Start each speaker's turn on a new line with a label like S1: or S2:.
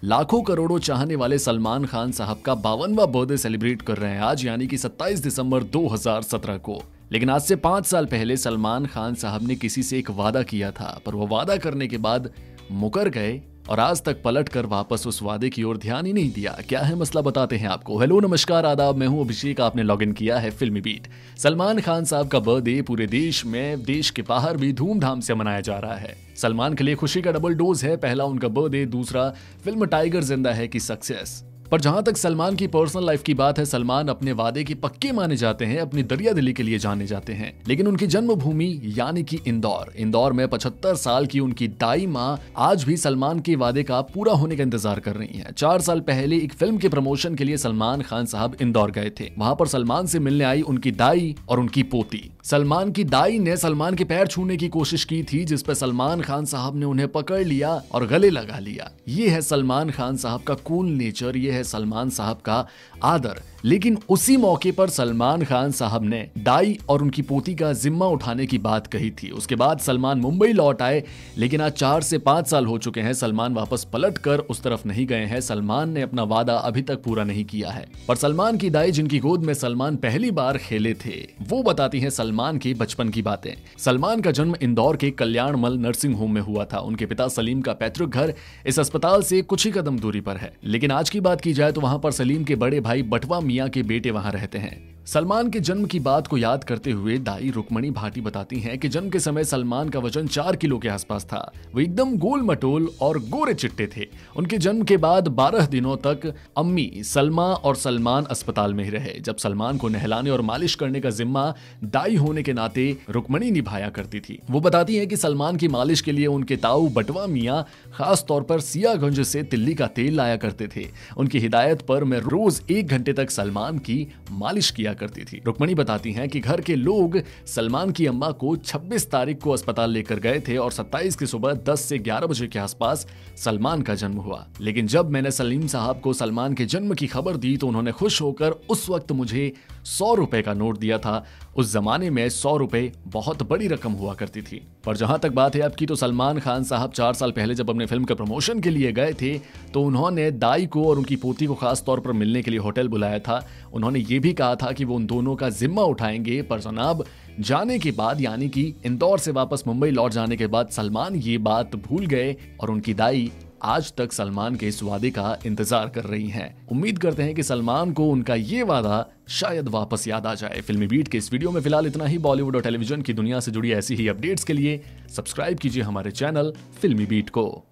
S1: लाखों करोड़ों चाहने वाले सलमान खान साहब का 52वां बर्थडे सेलिब्रेट कर रहे हैं आज, यानी कि 27 दिसंबर 2017 को। लेकिन आज से 5 साल पहले सलमान खान साहब ने किसी से एक वादा किया था, पर वो वादा करने के बाद मुकर गए और आज तक पलट कर वापस उस वादे की ओर ध्यान ही नहीं दिया। क्या है मसला, बताते हैं आपको। हेलो नमस्कार आदाब, मैं हूं अभिषेक, आपने लॉग इन किया है फिल्मी बीट। सलमान खान साहब का बर्थडे पूरे देश में, देश के बाहर भी धूमधाम से मनाया जा रहा है। सलमान के लिए खुशी का डबल डोज है, पहला उनका बर्थडे, दूसरा फिल्म टाइगर जिंदा है की सक्सेस। पर जहां तक सलमान की पर्सनल लाइफ की बात है, सलमान अपने वादे के पक्के माने जाते हैं, अपनी दरिया दिली के लिए जाने जाते हैं। लेकिन उनकी जन्मभूमि यानी कि इंदौर में 75 साल की उनकी दाई माँ आज भी सलमान के वादे का पूरा होने का इंतजार कर रही हैं। 4 साल पहले एक फिल्म के प्रमोशन के लिए सलमान खान साहब इंदौर गए थे। वहां पर सलमान से मिलने आई उनकी दाई और उनकी पोती। सलमान की दाई ने सलमान के पैर छूने की कोशिश की थी, जिस पर सलमान खान साहब ने उन्हें पकड़ लिया और गले लगा लिया। ये है सलमान खान साहब का कूल नेचर, ये है सलमान साहब का आदर। लेकिन उसी मौके पर सलमान खान साहब ने दाई और उनकी पोती का जिम्मा उठाने की बात कही थी। उसके बाद सलमान मुंबई लौट आए, लेकिन आज 4 से 5 साल हो चुके हैं, सलमान वापस पलट कर उस तरफ नहीं गए हैं। सलमान ने अपना वादा अभी तक पूरा नहीं किया है। पर सलमान की दाई, जिनकी गोद में सलमान पहली बार खेले थे, वो बताती हैं सलमान के बचपन की बातें। सलमान का जन्म इंदौर के कल्याणमल नर्सिंग होम में हुआ था। उनके पिता सलीम का पैतृक घर इस अस्पताल से कुछ ही कदम दूरी पर है। लेकिन आज की बात की जाए तो वहां पर सलीम के बड़े भाई बटवा मियां के बेटे वहां रहते हैं। सलमान के जन्म की बात को याद करते हुए दाई रुक्मणी भाटी बताती हैं कि जन्म के समय सलमान का वजन 4 किलो के आसपास था। वो एकदम गोल मटोल और गोरे चिट्टे थे। उनके जन्म के बाद 12 दिनों तक अम्मी सलमा और सलमान अस्पताल में ही रहे। जब सलमान को नहलाने और मालिश करने का जिम्मा दाई होने के नाते रुक्मणी निभाया करती थी। वो बताती हैं कि सलमान की मालिश के लिए उनके ताऊ बटवा मियाँ खास तौर पर सियागंज से तिल्ली का तेल लाया करते थे। उनकी हिदायत पर मैं रोज 1 घंटे तक सलमान की मालिश किया करती थी। रुक्मणी बताती हैं कि घर के लोग सलमान की अम्मा को 26 तारीख को अस्पताल लेकर गए थे और 27 की सुबह 10 से 11 बजे के आसपास सलमान का जन्म हुआ। लेकिन जब मैंने सलीम साहब को सलमान के जन्म की खबर दी तो उन्होंने खुश होकर उस वक्त मुझे 100 रुपए का नोट दिया था। उस जमाने में 100 रुपए बहुत बड़ी रकम हुआ करती थी। पर जहां तक बात है आपकी, तो सलमान खान साहब 4 साल पहले जब अपने फिल्म के प्रमोशन के लिए गए थे तो उन्होंने दाई को और उनकी पोती को खास तौर पर मिलने के लिए होटल बुलाया था। उन्होंने ये भी कहा था कि वो उन दोनों का जिम्मा उठाएंगे। पर जनाब जाने के बाद, यानी कि इंदौर से वापस मुंबई लौट जाने के बाद सलमान ये बात भूल गए और उनकी दाई आज तक सलमान के इस वादे का इंतजार कर रही हैं। उम्मीद करते हैं कि सलमान को उनका ये वादा शायद वापस याद आ जाए। फिल्मी बीट के इस वीडियो में फिलहाल इतना ही। बॉलीवुड और टेलीविजन की दुनिया से जुड़ी ऐसी ही अपडेट्स के लिए सब्सक्राइब कीजिए हमारे चैनल फिल्मी बीट को।